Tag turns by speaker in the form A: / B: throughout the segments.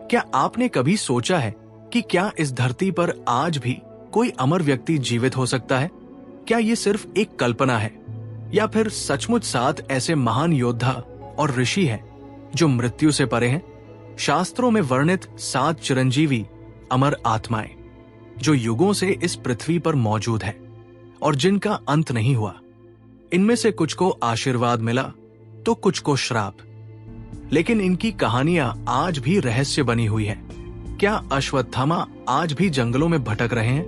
A: क्या आपने कभी सोचा है कि क्या इस धरती पर आज भी कोई अमर व्यक्ति जीवित हो सकता है? क्या ये सिर्फ एक कल्पना है या फिर सचमुच 7 ऐसे महान योद्धा और ऋषि हैं जो मृत्यु से परे हैं? शास्त्रों में वर्णित 7 चिरंजीवी अमर आत्माएं जो युगों से इस पृथ्वी पर मौजूद हैं और जिनका अंत नहीं हुआ। इनमें से कुछ को आशीर्वाद मिला तो कुछ को श्राप, लेकिन इनकी कहानियां आज भी रहस्य बनी हुई है। क्या अश्वत्थामा आज भी जंगलों में भटक रहे हैं?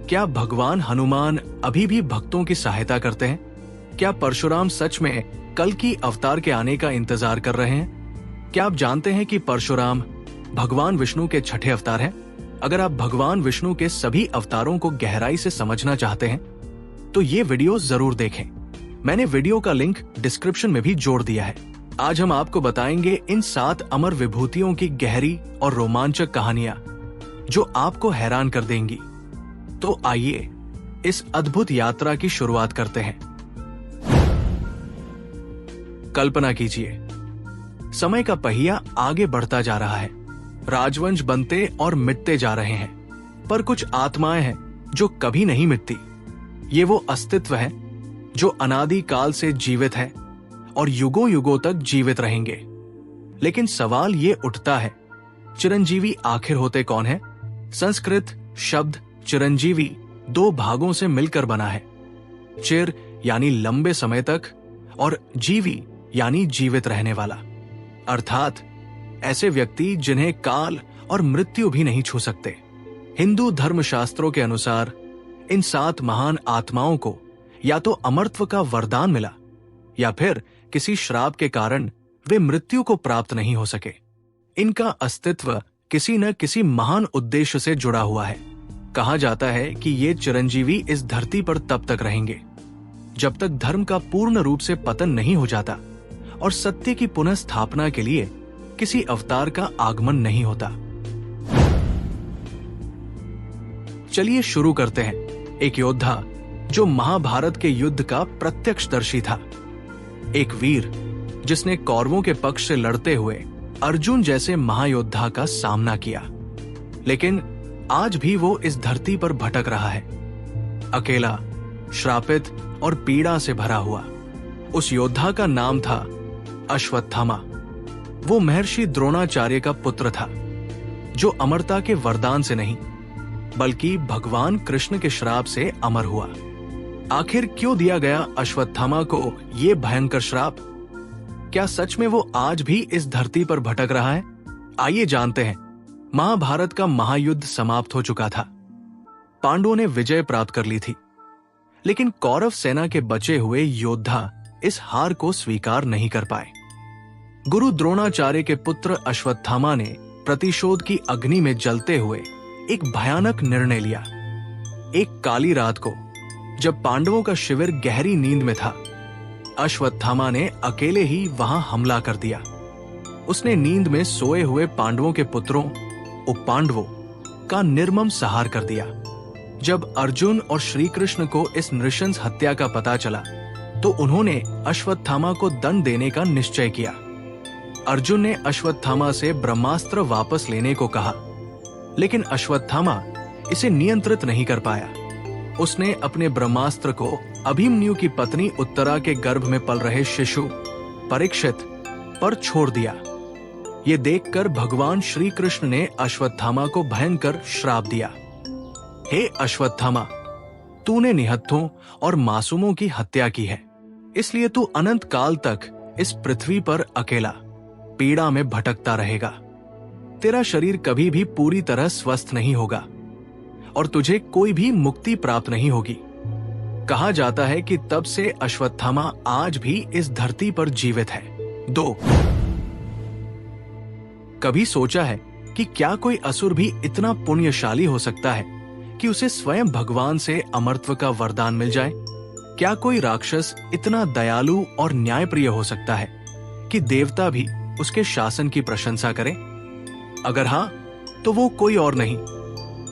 A: क्या भगवान हनुमान अभी भी भक्तों की सहायता करते हैं? क्या परशुराम सच में कल की अवतार के आने का इंतजार कर रहे हैं? क्या आप जानते हैं कि परशुराम भगवान विष्णु के 6ठे अवतार हैं? अगर आप भगवान विष्णु के सभी अवतारों को गहराई से समझना चाहते हैं तो ये वीडियो जरूर देखें। मैंने वीडियो का लिंक डिस्क्रिप्शन में भी जोड़ दिया है। आज हम आपको बताएंगे इन 7 अमर विभूतियों की गहरी और रोमांचक कहानियां जो आपको हैरान कर देंगी। तो आइए इस अद्भुत यात्रा की शुरुआत करते हैं। कल्पना कीजिए, समय का पहिया आगे बढ़ता जा रहा है, राजवंश बनते और मिटते जा रहे हैं, पर कुछ आत्माएं हैं जो कभी नहीं मिटती। ये वो अस्तित्व है जो अनादि काल से जीवित है और युगों युगों तक जीवित रहेंगे। लेकिन सवाल ये उठता है, चिरंजीवी आखिर होते कौन है? संस्कृत शब्द चिरंजीवी 2 भागों से मिलकर बना है। चिर यानी लंबे समय तक और जीवी यानी जीवित रहने वाला, अर्थात ऐसे व्यक्ति जिन्हें काल और मृत्यु भी नहीं छू सकते। हिंदू धर्मशास्त्रों के अनुसार इन 7 महान आत्माओं को या तो अमरत्व का वरदान मिला या फिर किसी श्राप के कारण वे मृत्यु को प्राप्त नहीं हो सके। इनका अस्तित्व किसी न किसी महान उद्देश्य से जुड़ा हुआ है। कहा जाता है कि ये चिरंजीवी इस धरती पर तब तक रहेंगे जब तक धर्म का पूर्ण रूप से पतन नहीं हो जाता और सत्य की पुनः स्थापना के लिए किसी अवतार का आगमन नहीं होता। चलिए शुरू करते हैं। एक योद्धा जो महाभारत के युद्ध का प्रत्यक्षदर्शी था, एक वीर जिसने कौरवों के पक्ष से लड़ते हुए अर्जुन जैसे महायोद्धा का सामना किया, लेकिन आज भी वो इस धरती पर भटक रहा है, अकेला, श्रापित और पीड़ा से भरा हुआ। उस योद्धा का नाम था अश्वत्थामा। वो महर्षि द्रोणाचार्य का पुत्र था जो अमरता के वरदान से नहीं बल्कि भगवान कृष्ण के श्राप से अमर हुआ। आखिर क्यों दिया गया अश्वत्थामा को ये भयंकर श्राप? क्या सच में वो आज भी इस धरती पर भटक रहा है? आइए जानते हैं। महाभारत का महायुद्ध समाप्त हो चुका था। पांडवों ने विजय प्राप्त कर ली थी, लेकिन कौरव सेना के बचे हुए योद्धा इस हार को स्वीकार नहीं कर पाए। गुरु द्रोणाचार्य के पुत्र अश्वत्थामा ने प्रतिशोध की अग्नि में जलते हुए एक भयानक निर्णय लिया। एक काली रात को जब पांडवों का शिविर गहरी नींद में था, अश्वत्थामा ने अकेले ही वहां हमला कर दिया। उसने नींद में सोए हुए पांडवों के पुत्रों उपपांडवों का निर्मम संहार कर दिया। जब अर्जुन और श्री कृष्ण को इस नृशंस हत्या का पता चला तो उन्होंने अश्वत्थामा को दंड देने का निश्चय किया। अर्जुन ने अश्वत्थामा से ब्रह्मास्त्र वापस लेने को कहा, लेकिन अश्वत्थामा इसे नियंत्रित नहीं कर पाया। उसने अपने ब्रह्मास्त्र को अभिमन्यु की पत्नी उत्तरा के गर्भ में पल रहे शिशु परीक्षित पर छोड़ दिया। ये देखकर भगवान श्री कृष्ण ने अश्वत्थामा को भयंकर श्राप दिया। हे अश्वत्थामा, तूने निहत्थों और मासूमों की हत्या की है, इसलिए तू अनंत काल तक इस पृथ्वी पर अकेला पीड़ा में भटकता रहेगा। तेरा शरीर कभी भी पूरी तरह स्वस्थ नहीं होगा और तुझे कोई भी मुक्ति प्राप्त नहीं होगी। कहा जाता है कि तब से अश्वत्थामा आज भी इस धरती पर जीवित है। 2. कभी सोचा है कि क्या कोई असुर भी इतना पुण्यशाली हो सकता है कि उसे स्वयं भगवान से अमरत्व का वरदान मिल जाए? क्या कोई राक्षस इतना दयालु और न्यायप्रिय हो सकता है कि देवता भी उसके शासन की प्रशंसा करें? अगर हां, तो वो कोई और नहीं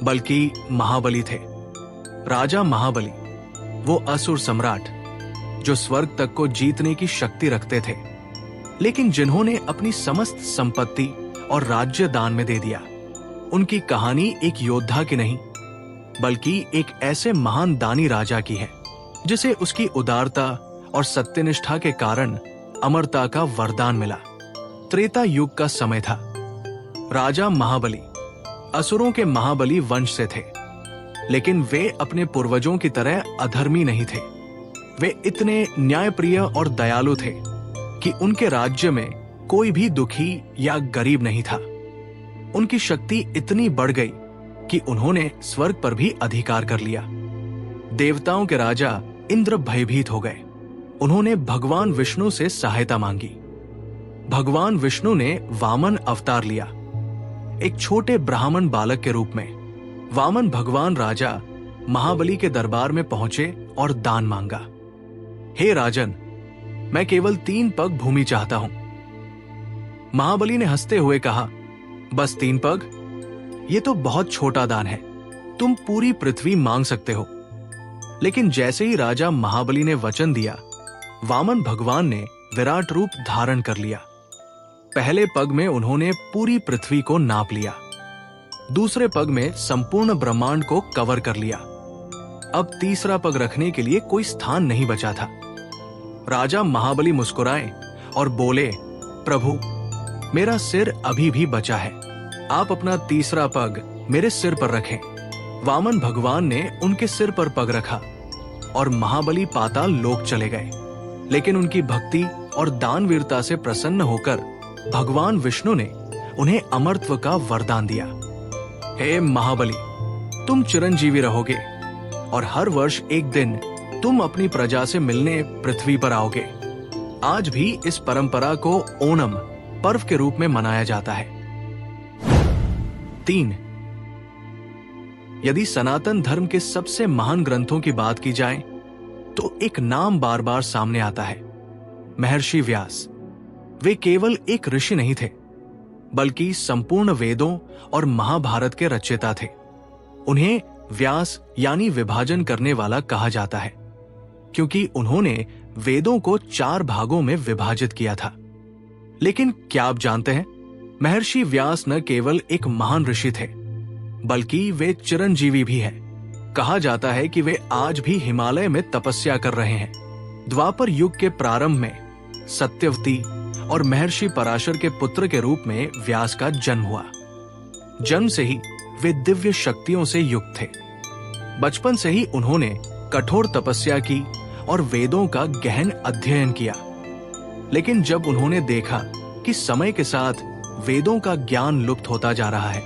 A: बल्कि महाबली थे। राजा महाबली, वो असुर सम्राट जो स्वर्ग तक को जीतने की शक्ति रखते थे, लेकिन जिन्होंने अपनी समस्त संपत्ति और राज्य दान में दे दिया। उनकी कहानी एक योद्धा की नहीं, बल्कि एक ऐसे महान दानी राजा की है जिसे उसकी उदारता और सत्यनिष्ठा के कारण अमरता का वरदान मिला। त्रेता युग का समय था। राजा महाबली असुरों के महाबली वंश से थे, लेकिन वे अपने पूर्वजों की तरह अधर्मी नहीं थे। वे इतने न्यायप्रिय और दयालु थे कि उनके राज्य में कोई भी दुखी या गरीब नहीं था। उनकी शक्ति इतनी बढ़ गई कि उन्होंने स्वर्ग पर भी अधिकार कर लिया। देवताओं के राजा इंद्र भयभीत हो गए। उन्होंने भगवान विष्णु से सहायता मांगी। भगवान विष्णु ने वामन अवतार लिया, एक छोटे ब्राह्मण बालक के रूप में। वामन भगवान राजा महाबली के दरबार में पहुंचे और दान मांगा। हे राजन, मैं केवल 3 पग भूमि चाहता हूं। महाबली ने हंसते हुए कहा, बस 3 पग? ये तो बहुत छोटा दान है, तुम पूरी पृथ्वी मांग सकते हो। लेकिन जैसे ही राजा महाबली ने वचन दिया, वामन भगवान ने विराट रूप धारण कर लिया। पहले पग में उन्होंने पूरी पृथ्वी को नाप लिया, दूसरे पग में संपूर्ण ब्रह्मांड को कवर कर लिया। अब तीसरा पग रखने के लिए कोई स्थान नहीं बचा था। राजा महाबली मुस्कुराए और बोले, प्रभु, मेरा सिर अभी भी बचा है, आप अपना तीसरा पग मेरे सिर पर रखें। वामन भगवान ने उनके सिर पर पग रखा और महाबली पाताल लोक चले गए। लेकिन उनकी भक्ति और दानवीरता से प्रसन्न होकर भगवान विष्णु ने उन्हें अमरत्व का वरदान दिया। हे महाबली, तुम चिरंजीवी रहोगे और हर वर्ष एक दिन तुम अपनी प्रजा से मिलने पृथ्वी पर आओगे। आज भी इस परंपरा को ओणम पर्व के रूप में मनाया जाता है। 3. यदि सनातन धर्म के सबसे महान ग्रंथों की बात की जाए तो एक नाम बार बार सामने आता है, महर्षि व्यास। वे केवल एक ऋषि नहीं थे, बल्कि संपूर्ण वेदों और महाभारत के रचयिता थे। उन्हें व्यास यानी विभाजन करने वाला कहा जाता है, क्योंकि उन्होंने वेदों को 4 भागों में विभाजित किया था। लेकिन क्या आप जानते हैं, महर्षि व्यास न केवल एक महान ऋषि थे, बल्कि वे चिरंजीवी भी हैं। कहा जाता है कि वे आज भी हिमालय में तपस्या कर रहे हैं। द्वापर युग के प्रारंभ में सत्यवती और महर्षि पराशर के पुत्र के रूप में व्यास का जन्म हुआ। जन्म से ही वे दिव्य शक्तियों से युक्त थे। बचपन से ही उन्होंने कठोर तपस्या की और वेदों का गहन अध्ययन किया। लेकिन जब उन्होंने देखा कि समय के साथ वेदों का ज्ञान लुप्त होता जा रहा है,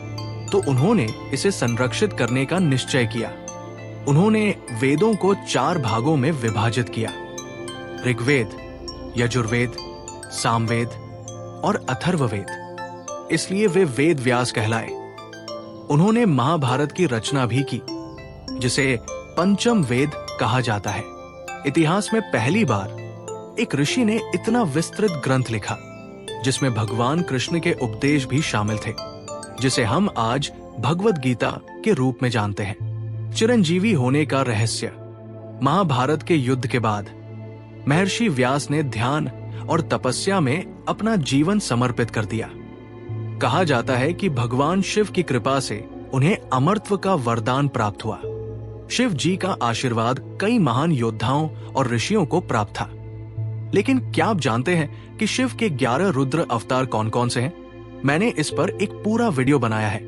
A: तो उन्होंने इसे संरक्षित करने का निश्चय किया। उन्होंने वेदों को 4 भागों में विभाजित किया, ऋग्वेद, यजुर्वेद, सामवेद और अथर्ववेद। इसलिए वे वेद व्यास कहलाए। उन्होंने महाभारत की रचना भी की, जिसे पंचम वेद कहा जाता है। इतिहास में पहली बार एक ऋषि ने इतना विस्तृत ग्रंथ लिखा, जिसमें भगवान कृष्ण के उपदेश भी शामिल थे, जिसे हम आज भगवद गीता के रूप में जानते हैं। चिरंजीवी होने का रहस्य। महाभारत के युद्ध के बाद महर्षि व्यास ने ध्यान और तपस्या में अपना जीवन समर्पित कर दिया। कहा जाता है कि भगवान शिव की कृपा से उन्हें अमरत्व का वरदान प्राप्त हुआ। शिव जी का आशीर्वाद कई महान योद्धाओं और ऋषियों को प्राप्त था। लेकिन क्या आप जानते हैं कि शिव के 11 रुद्र अवतार कौन कौन से हैं? मैंने इस पर एक पूरा वीडियो बनाया है,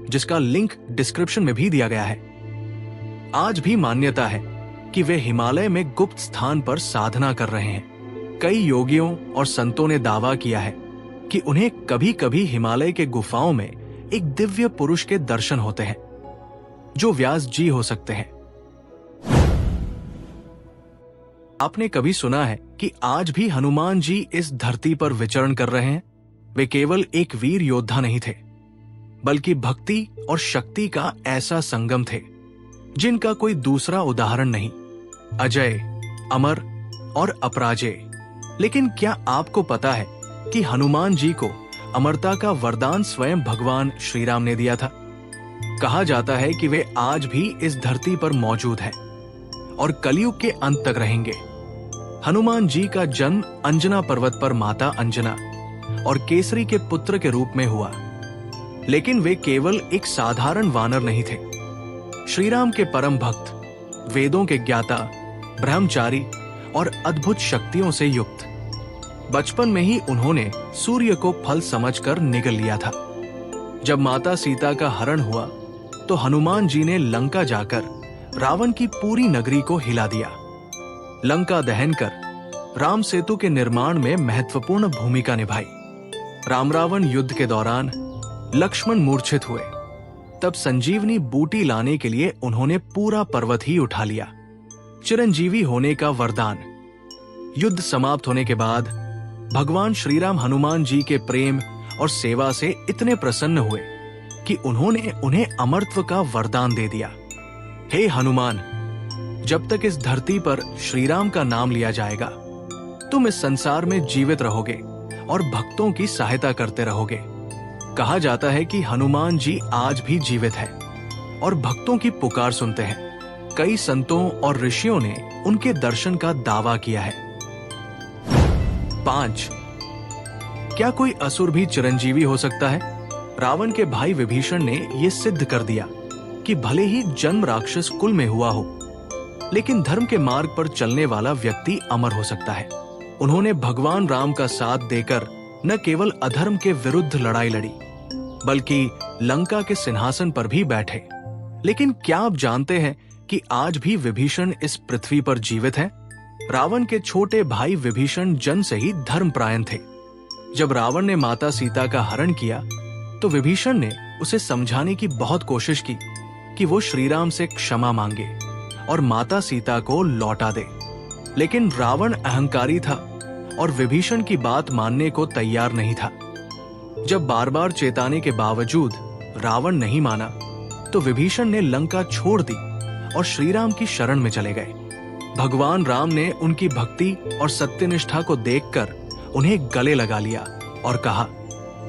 A: जिसका लिंक डिस्क्रिप्शन में भी दिया गया है। आज भी मान्यता है कि वे हिमालय में गुप्त स्थान पर साधना कर रहे हैं। कई योगियों और संतों ने दावा किया है कि उन्हें कभी कभी हिमालय के गुफाओं में एक दिव्य पुरुष के दर्शन होते हैं, जो व्यास जी हो सकते हैं। आपने कभी सुना है कि आज भी हनुमान जी इस धरती पर विचरण कर रहे हैं? वे केवल एक वीर योद्धा नहीं थे, बल्कि भक्ति और शक्ति का ऐसा संगम थे जिनका कोई दूसरा उदाहरण नहीं। अजय, अमर और अपराजेय। लेकिन क्या आपको पता है कि हनुमान जी को अमरता का वरदान स्वयं भगवान श्री राम ने दिया था? कहा जाता है कि वे आज भी इस धरती पर मौजूद हैं और कलयुग के अंत तक रहेंगे। हनुमान जी का जन्म अंजना पर्वत पर माता अंजना और केसरी के पुत्र के रूप में हुआ। लेकिन वे केवल एक साधारण वानर नहीं थे। श्री राम के परम भक्त, वेदों के ज्ञाता, ब्रह्मचारी और अद्भुत शक्तियों से युक्त। बचपन में ही उन्होंने सूर्य को फल समझकर निगल लिया था। जब माता सीता का हरण हुआ तो हनुमान जी ने लंका जाकर रावण की पूरी नगरी को हिला दिया। लंका दहन कर राम सेतु के निर्माण में महत्वपूर्ण भूमिका निभाई। राम रावण युद्ध के दौरान लक्ष्मण मूर्छित हुए। तब संजीवनी बूटी लाने के लिए उन्होंने पूरा पर्वत ही उठा लिया। चिरंजीवी होने का वरदान। युद्ध समाप्त होने के बाद भगवान श्री राम हनुमान जी के प्रेम और सेवा से इतने प्रसन्न हुए कि उन्होंने उन्हें अमरत्व का वरदान दे दिया। हे हनुमान, जब तक इस धरती पर श्री राम का नाम लिया जाएगा, तुम इस संसार में जीवित रहोगे और भक्तों की सहायता करते रहोगे। कहा जाता है कि हनुमान जी आज भी जीवित हैं और भक्तों की पुकार सुनते हैं। कई संतों और ऋषियों ने उनके दर्शन का दावा किया है। 5. क्या कोई असुर भी चिरंजीवी हो सकता है? रावण के भाई विभीषण ने यह सिद्ध कर दिया कि भले ही जन्म राक्षस कुल में हुआ हो, लेकिन धर्म के मार्ग पर चलने वाला व्यक्ति अमर हो सकता है। उन्होंने भगवान राम का साथ देकर न केवल अधर्म के विरुद्ध लड़ाई लड़ी, बल्कि लंका के सिंहासन पर भी बैठे। लेकिन क्या आप जानते हैं कि आज भी विभीषण इस पृथ्वी पर जीवित हैं? रावण के छोटे भाई विभीषण जन्म से ही धर्मपरायण थे। जब रावण ने माता सीता का हरण किया तो विभीषण ने उसे समझाने की बहुत कोशिश की कि वो श्री राम से क्षमा मांगे और माता सीता को लौटा दे। लेकिन रावण अहंकारी था और विभीषण की बात मानने को तैयार नहीं था। जब बार बार चेताने के बावजूद रावण नहीं माना तो विभीषण ने लंका छोड़ दी और श्री राम की शरण में चले गए। भगवान राम ने उनकी भक्ति और सत्यनिष्ठा को देखकर उन्हें गले लगा लिया और कहा,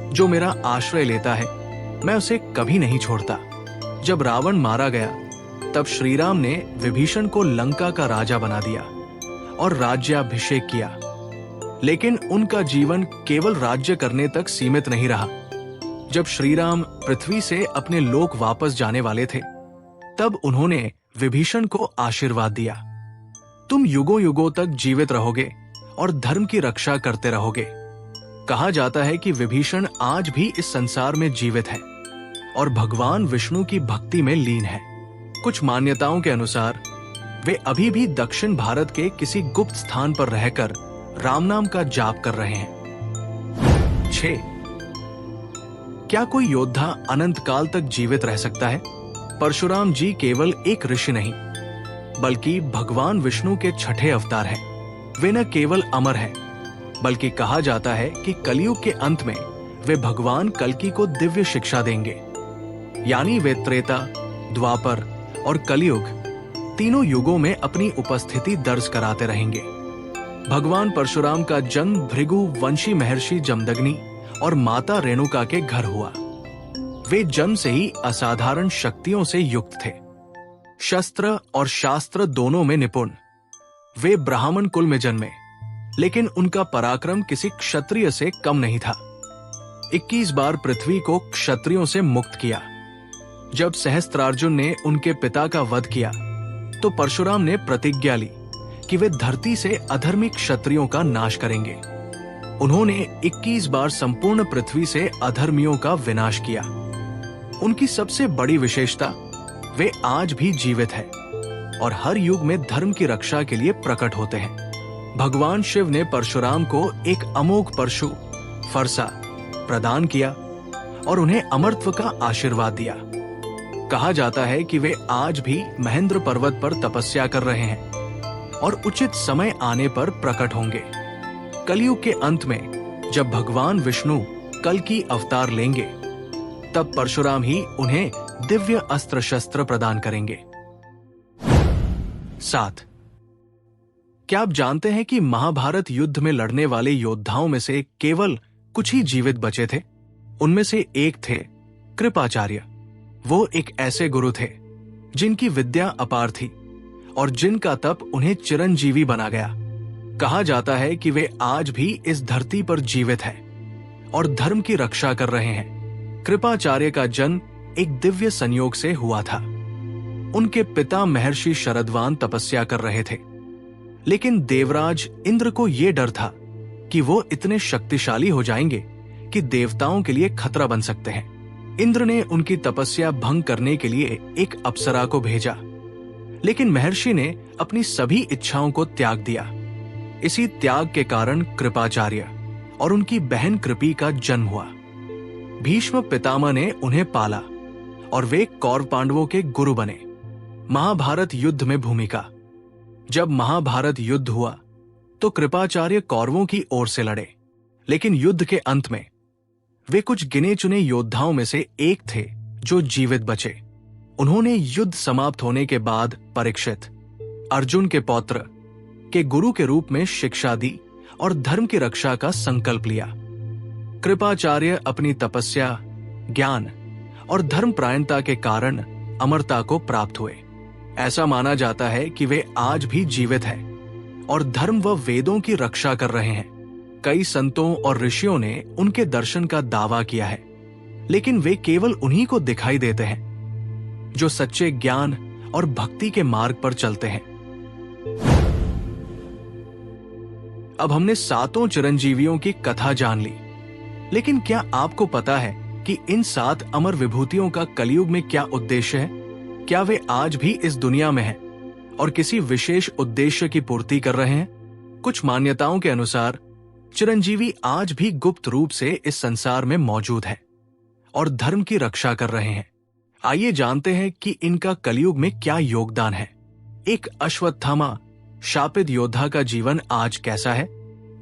A: जो मेरा आश्रय लेता है मैं उसे कभी नहीं छोड़ता। जब रावण मारा गया तब श्री राम ने विभीषण को लंका का राजा बना दिया और राज्याभिषेक किया। लेकिन उनका जीवन केवल राज्य करने तक सीमित नहीं रहा। जब श्री राम पृथ्वी से अपने लोक वापस जाने वाले थे तब उन्होंने विभीषण को आशीर्वाद दिया, तुम युगों युगों तक जीवित रहोगे और धर्म की रक्षा करते रहोगे। कहा जाता है कि विभीषण आज भी इस संसार में जीवित है और भगवान विष्णु की भक्ति में लीन है। कुछ मान्यताओं के अनुसार वे अभी भी दक्षिण भारत के किसी गुप्त स्थान पर रहकर राम नाम का जाप कर रहे हैं। 6. क्या कोई योद्धा अनंत काल तक जीवित रह सकता है? परशुराम जी केवल एक ऋषि नहीं, बल्कि भगवान विष्णु के छठे अवतार हैं। वे न केवल अमर हैं, बल्कि कहा जाता है कि कलयुग के अंत में वे भगवान कल्कि को दिव्य शिक्षा देंगे। यानी वे त्रेता, द्वापर और कलयुग तीनों युगों में अपनी उपस्थिति दर्ज कराते रहेंगे। भगवान परशुराम का जन्म भृगु वंशी महर्षि जमदग्नि और माता रेणुका के घर हुआ। वे जन्म से ही असाधारण शक्तियों से युक्त थे, शस्त्र और शास्त्र दोनों में निपुण। वे ब्राह्मण कुल में जन्मे, लेकिन उनका पराक्रम किसी क्षत्रिय से कम नहीं था। 21 बार पृथ्वी को क्षत्रियों से मुक्त किया। जब सहस्त्रार्जुन ने उनके पिता का वध किया तो परशुराम ने प्रतिज्ञा ली कि वे धरती से अधर्मी क्षत्रियों का नाश करेंगे। उन्होंने 21 बार संपूर्ण पृथ्वी से अधर्मियों का विनाश किया। उनकी सबसे बड़ी विशेषता, वे आज भी जीवित है और हर युग में धर्म की रक्षा के लिए प्रकट होते हैं। भगवान शिव ने परशुराम को एक अमोघ परशु फरसा प्रदान किया और उन्हें अमरत्व का आशीर्वाद दिया। कहा जाता है कि वे आज भी महेंद्र पर्वत पर तपस्या कर रहे हैं और उचित समय आने पर प्रकट होंगे। कलयुग के अंत में जब भगवान विष्णु कल्कि अवतार लेंगे तब परशुराम ही उन्हें दिव्य अस्त्र शस्त्र प्रदान करेंगे। 7. क्या आप जानते हैं कि महाभारत युद्ध में लड़ने वाले योद्धाओं में से केवल कुछ ही जीवित बचे थे? उनमें से एक थे कृपाचार्य। वो एक ऐसे गुरु थे जिनकी विद्या अपार थी और जिनका तप उन्हें चिरंजीवी बना गया। कहा जाता है कि वे आज भी इस धरती पर जीवित हैं और धर्म की रक्षा कर रहे हैं। कृपाचार्य का जन्म एक दिव्य संयोग से हुआ था। उनके पिता महर्षि शरदवान तपस्या कर रहे थे, लेकिन देवराज इंद्र को यह डर था कि वो इतने शक्तिशाली हो जाएंगे कि देवताओं के लिए खतरा बन सकते हैं। इंद्र ने उनकी तपस्या भंग करने के लिए एक अप्सरा को भेजा, लेकिन महर्षि ने अपनी सभी इच्छाओं को त्याग दिया। इसी त्याग के कारण कृपाचार्य और उनकी बहन कृपी का जन्म हुआ। भीष्म पितामह ने उन्हें पाला और वे कौरव पांडवों के गुरु बने। महाभारत युद्ध में भूमिका। जब महाभारत युद्ध हुआ तो कृपाचार्य कौरवों की ओर से लड़े, लेकिन युद्ध के अंत में वे कुछ गिने चुने योद्धाओं में से एक थे जो जीवित बचे। उन्होंने युद्ध समाप्त होने के बाद परीक्षित, अर्जुन के पौत्र, के गुरु के रूप में शिक्षा दी और धर्म की रक्षा का संकल्प लिया। कृपाचार्य अपनी तपस्या, ज्ञान और धर्मपरायणता के कारण अमरता को प्राप्त हुए। ऐसा माना जाता है कि वे आज भी जीवित हैं और धर्म व वेदों की रक्षा कर रहे हैं। कई संतों और ऋषियों ने उनके दर्शन का दावा किया है, लेकिन वे केवल उन्हीं को दिखाई देते हैं जो सच्चे ज्ञान और भक्ति के मार्ग पर चलते हैं। अब हमने सातों चिरंजीवियों की कथा जान ली, लेकिन क्या आपको पता है कि इन 7 अमर विभूतियों का कलयुग में क्या उद्देश्य है? क्या वे आज भी इस दुनिया में हैं और किसी विशेष उद्देश्य की पूर्ति कर रहे हैं? कुछ मान्यताओं के अनुसार चिरंजीवी आज भी गुप्त रूप से इस संसार में मौजूद है और धर्म की रक्षा कर रहे हैं। आइए जानते हैं कि इनका कलयुग में क्या योगदान है। एक अश्वत्थामा शापित योद्धा का जीवन आज कैसा है?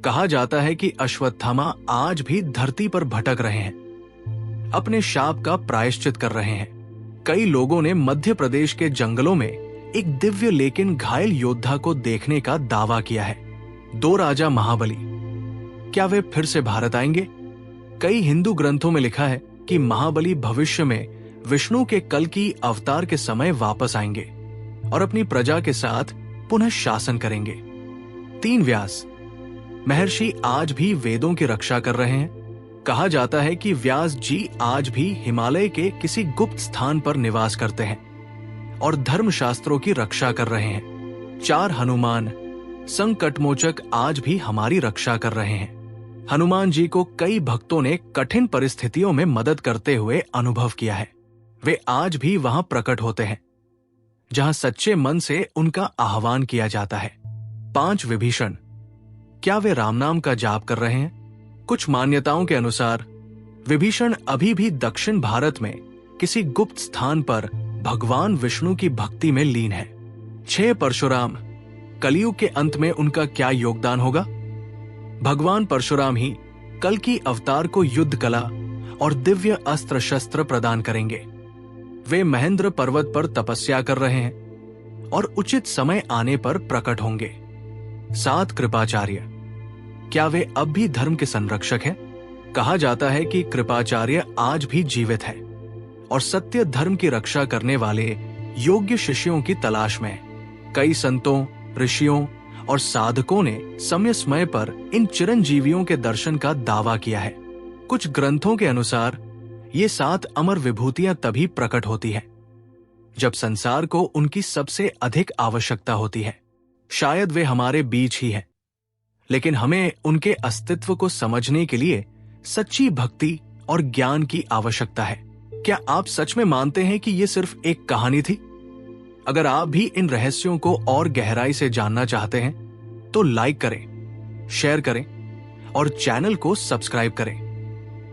A: कहा जाता है कि अश्वत्थामा आज भी धरती पर भटक रहे हैं, अपने शाप का प्रायश्चित कर रहे हैं। कई लोगों ने मध्य प्रदेश के जंगलों में एक दिव्य लेकिन घायल योद्धा को देखने का दावा किया है। 2 राजा महाबली, क्या वे फिर से भारत आएंगे? कई हिंदू ग्रंथों में लिखा है कि महाबली भविष्य में विष्णु के कल की अवतार के समय वापस आएंगे और अपनी प्रजा के साथ पुनः शासन करेंगे। 3 व्यास महर्षि आज भी वेदों की रक्षा कर रहे हैं। कहा जाता है कि व्यास जी आज भी हिमालय के किसी गुप्त स्थान पर निवास करते हैं और धर्मशास्त्रों की रक्षा कर रहे हैं। 4 हनुमान संकटमोचक आज भी हमारी रक्षा कर रहे हैं। हनुमान जी को कई भक्तों ने कठिन परिस्थितियों में मदद करते हुए अनुभव किया है। वे आज भी वहां प्रकट होते हैं जहां सच्चे मन से उनका आह्वान किया जाता है। 5 विभीषण, क्या वे राम नाम का जाप कर रहे हैं? कुछ मान्यताओं के अनुसार विभीषण अभी भी दक्षिण भारत में किसी गुप्त स्थान पर भगवान विष्णु की भक्ति में लीन है। 6 परशुराम, कलयुग के अंत में उनका क्या योगदान होगा? भगवान परशुराम ही कल की अवतार को युद्ध कला और दिव्य अस्त्र शस्त्र प्रदान करेंगे। वे महेंद्र पर्वत पर तपस्या कर रहे हैं और उचित समय आने पर प्रकट होंगे। 7 कृपाचार्य, क्या वे अब भी धर्म के संरक्षक हैं? कहा जाता है कि कृपाचार्य आज भी जीवित है और सत्य धर्म की रक्षा करने वाले योग्य शिष्यों की तलाश में है। कई संतों, ऋषियों और साधकों ने समय समय पर इन चिरंजीवियों के दर्शन का दावा किया है। कुछ ग्रंथों के अनुसार ये 7 अमर विभूतियां तभी प्रकट होती हैं जब संसार को उनकी सबसे अधिक आवश्यकता होती है। शायद वे हमारे बीच ही हैं, लेकिन हमें उनके अस्तित्व को समझने के लिए सच्ची भक्ति और ज्ञान की आवश्यकता है। क्या आप सच में मानते हैं कि ये सिर्फ एक कहानी थी? अगर आप भी इन रहस्यों को और गहराई से जानना चाहते हैं तो लाइक करें, शेयर करें और चैनल को सब्सक्राइब करें।